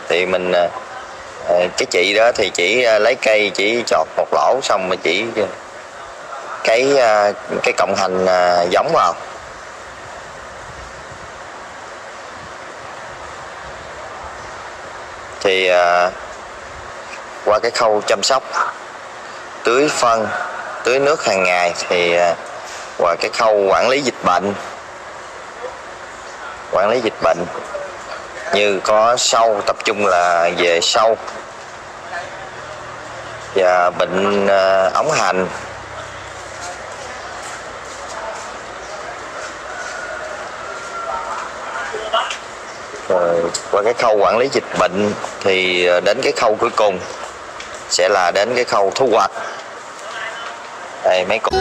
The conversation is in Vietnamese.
Thì mình cái chị đó thì chỉ lấy cây chỉ chọt một lỗ, xong mà chỉ cái cọng hành giống vào. Thì qua cái khâu chăm sóc, tưới phân, tưới nước hàng ngày, thì qua cái khâu quản lý dịch bệnh, như có sâu, tập trung là về sâu và bệnh ống hành. Rồi qua cái khâu quản lý dịch bệnh thì đến cái khâu cuối cùng sẽ là đến cái khâu thu hoạch. Đây mấy con